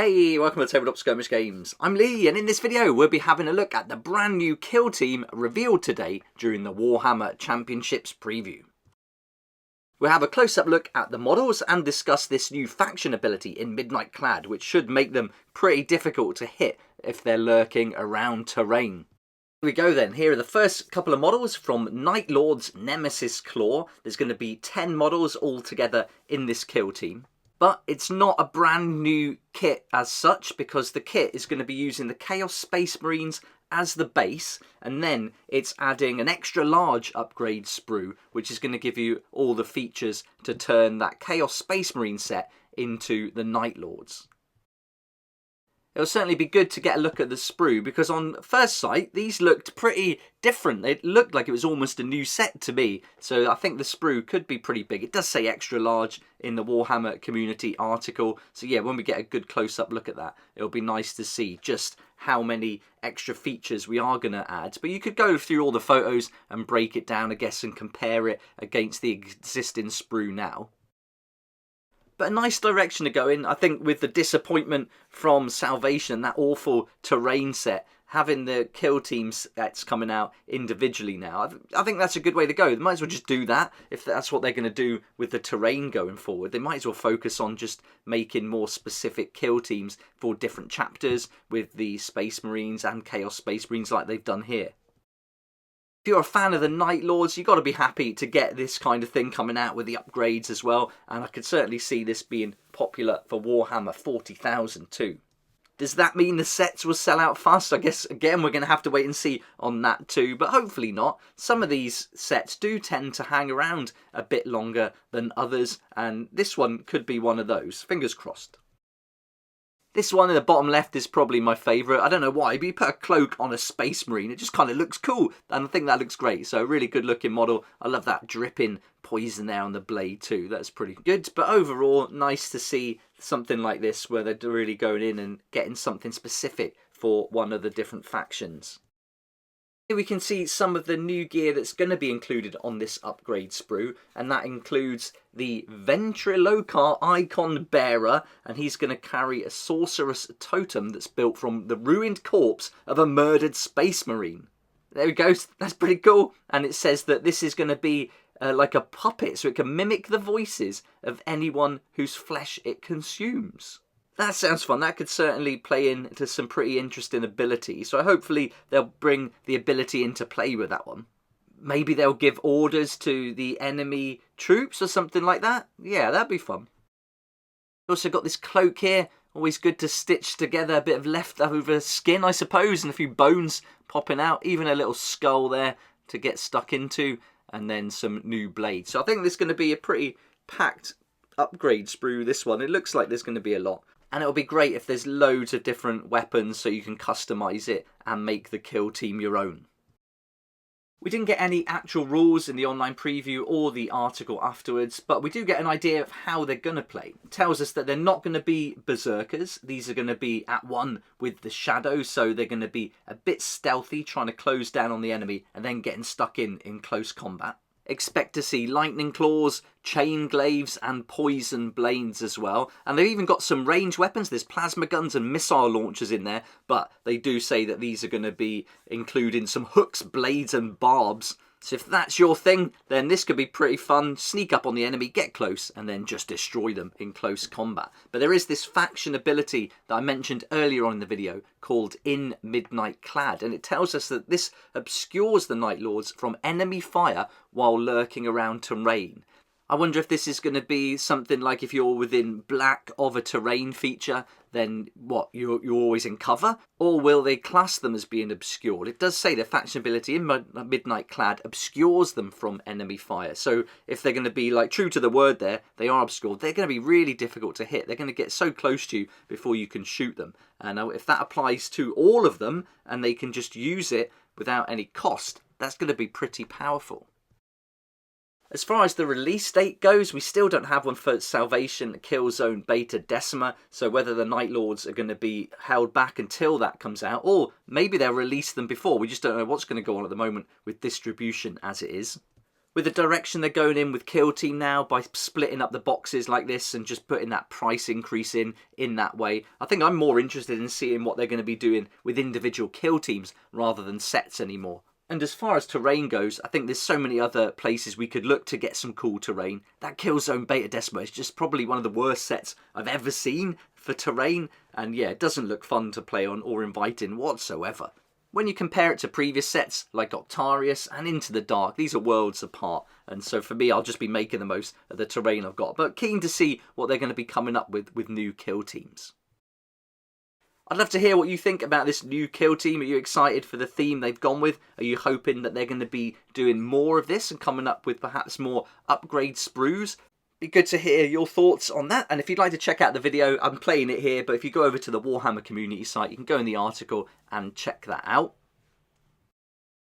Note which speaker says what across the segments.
Speaker 1: Hey, welcome to Tabletop Skirmish Games. I'm Lee, and in this video we'll be having a look at the brand new kill team revealed today during the Warhammer Championships preview. We'll have a close-up look at the models and discuss this new faction ability in Midnight Clad, which should make them pretty difficult to hit if they're lurking around terrain. Here we go then. Here are the first couple of models from Night Lord's Nemesis Claw. There's going to be 10 models all together in this kill team. But it's not a brand new kit as such, because the kit is going to be using the Chaos Space Marines as the base, and then it's adding an extra large upgrade sprue, which is going to give you all the features to turn that Chaos Space Marine set into the Night Lords. It'll certainly be good to get a look at the sprue, because on first sight these looked pretty different. It looked like it was almost a new set to me, so I think the sprue could be pretty big. It does say extra large in the Warhammer community article, so yeah, when we get a good close-up look at that, it'll be nice to see just how many extra features we are going to add. But you could go through all the photos and break it down, I guess, and compare it against the existing sprue now. But a nice direction to go in, I think, with the disappointment from Salvation, that awful terrain set, having the kill team sets coming out individually now. I think that's a good way to go. They might as well just do that, if that's what they're going to do with the terrain going forward. They might as well focus on just making more specific kill teams for different chapters with the Space Marines and Chaos Space Marines like they've done here. If you're a fan of the Night Lords, you've got to be happy to get this kind of thing coming out with the upgrades as well, and I could certainly see this being popular for Warhammer 40,000 too. Does that mean the sets will sell out fast? I guess, again, we're going to have to wait and see on that too, but hopefully not. Some of these sets do tend to hang around a bit longer than others, and this one could be one of those. Fingers crossed. This one in the bottom left is probably my favourite. I don't know why, but you put a cloak on a Space Marine, it just kind of looks cool, and I think that looks great. So a really good looking model. I love that dripping poison there on the blade too. That's pretty good. But overall, nice to see something like this where they're really going in and getting something specific for one of the different factions. Here we can see some of the new gear that's going to be included on this upgrade sprue, and that includes the Ventriloquar Icon Bearer, and he's going to carry a sorceress totem that's built from the ruined corpse of a murdered Space Marine. There we go, that's pretty cool, and it says that this is going to be like a puppet, so it can mimic the voices of anyone whose flesh it consumes. That sounds fun. That could certainly play into some pretty interesting ability. So hopefully they'll bring the ability into play with that one. Maybe they'll give orders to the enemy troops or something like that. Yeah, that'd be fun. Also got this cloak here. Always good to stitch together a bit of leftover skin, I suppose, and a few bones popping out. Even a little skull there to get stuck into, and then some new blades. So I think this is going to be a pretty packed upgrade sprue, this one. It looks like there's going to be a lot. And it'll be great if there's loads of different weapons so you can customise it and make the kill team your own. We didn't get any actual rules in the online preview or the article afterwards, but we do get an idea of how they're going to play. It tells us that they're not going to be berserkers. These are going to be at one with the shadow, so they're going to be a bit stealthy, trying to close down on the enemy and then getting stuck in close combat. Expect to see lightning claws, chain glaives and poison blades as well. And they've even got some range weapons. There's plasma guns and missile launchers in there, but they do say that these are going to be including some hooks, blades and barbs. So if that's your thing, then this could be pretty fun. Sneak up on the enemy, get close, and then just destroy them in close combat. But there is this faction ability that I mentioned earlier on in the video called In Midnight Clad, and it tells us that this obscures the Night Lords from enemy fire while lurking around terrain. I wonder if this is going to be something like if you're within black of a terrain feature, then what, you're always in cover? Or will they class them as being obscured? It does say the faction ability in Midnight Clad obscures them from enemy fire. So if they're going to be like true to the word there, they are obscured. They're going to be really difficult to hit. They're going to get so close to you before you can shoot them. And if that applies to all of them and they can just use it without any cost, that's going to be pretty powerful. As far as the release date goes, we still don't have one for Salvation Killzone Beta Decima, so whether the Night Lords are going to be held back until that comes out, or maybe they'll release them before. We just don't know what's going to go on at the moment with distribution as it is. With the direction they're going in with Kill Team now, by splitting up the boxes like this and just putting that price increase in that way, I think I'm more interested in seeing what they're going to be doing with individual Kill Teams rather than sets anymore. And as far as terrain goes, I think there's so many other places we could look to get some cool terrain. That Killzone Beta Decimo is just probably one of the worst sets I've ever seen for terrain, and yeah, it doesn't look fun to play on or inviting whatsoever. When you compare it to previous sets like Octarius and Into the Dark, these are worlds apart, and so for me I'll just be making the most of the terrain I've got, but keen to see what they're going to be coming up with new kill teams. I'd love to hear what you think about this new kill team. Are you excited for the theme they've gone with? Are you hoping that they're going to be doing more of this and coming up with perhaps more upgrade sprues? Be good to hear your thoughts on that, and if you'd like to check out the video, I'm playing it here, but if you go over to the Warhammer community site, you can go in the article and check that out.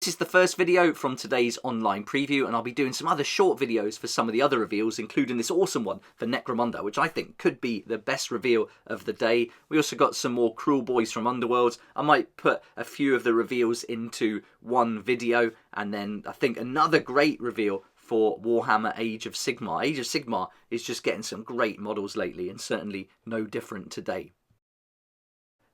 Speaker 1: This is the first video from today's online preview, and I'll be doing some other short videos for some of the other reveals, including this awesome one for Necromunda, which I think could be the best reveal of the day. We also got some more Cruel Boys from Underworlds. I might put a few of the reveals into one video, and then I think another great reveal for Warhammer Age of Sigmar. Age of Sigmar is just getting some great models lately, and certainly no different today.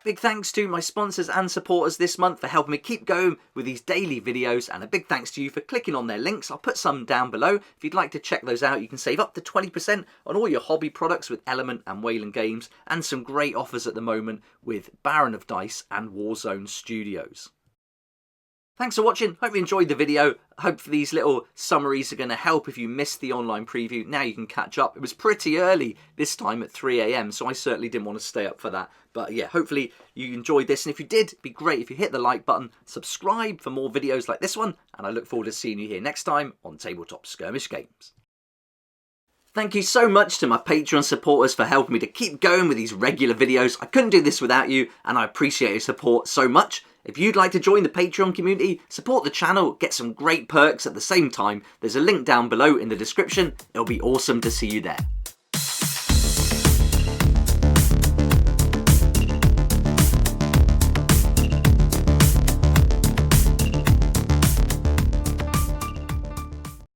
Speaker 1: Big thanks to my sponsors and supporters this month for helping me keep going with these daily videos, and a big thanks to you for clicking on their links. I'll put some down below. If you'd like to check those out, you can save up to 20% on all your hobby products with Element and Wayland Games, and some great offers at the moment with Baron of Dice and Warzone Studios. Thanks for watching, hope you enjoyed the video. I hope these little summaries are going to help if you missed the online preview. Now you can catch up. It was pretty early this time at 3 AM, so I certainly didn't want to stay up for that. But yeah, hopefully you enjoyed this, and if you did, it'd be great if you hit the like button, subscribe for more videos like this one, and I look forward to seeing you here next time on Tabletop Skirmish Games. Thank you so much to my Patreon supporters for helping me to keep going with these regular videos. I couldn't do this without you, and I appreciate your support so much. If you'd like to join the Patreon community, support the channel, get some great perks at the same time, there's a link down below in the description. It'll be awesome to see you there.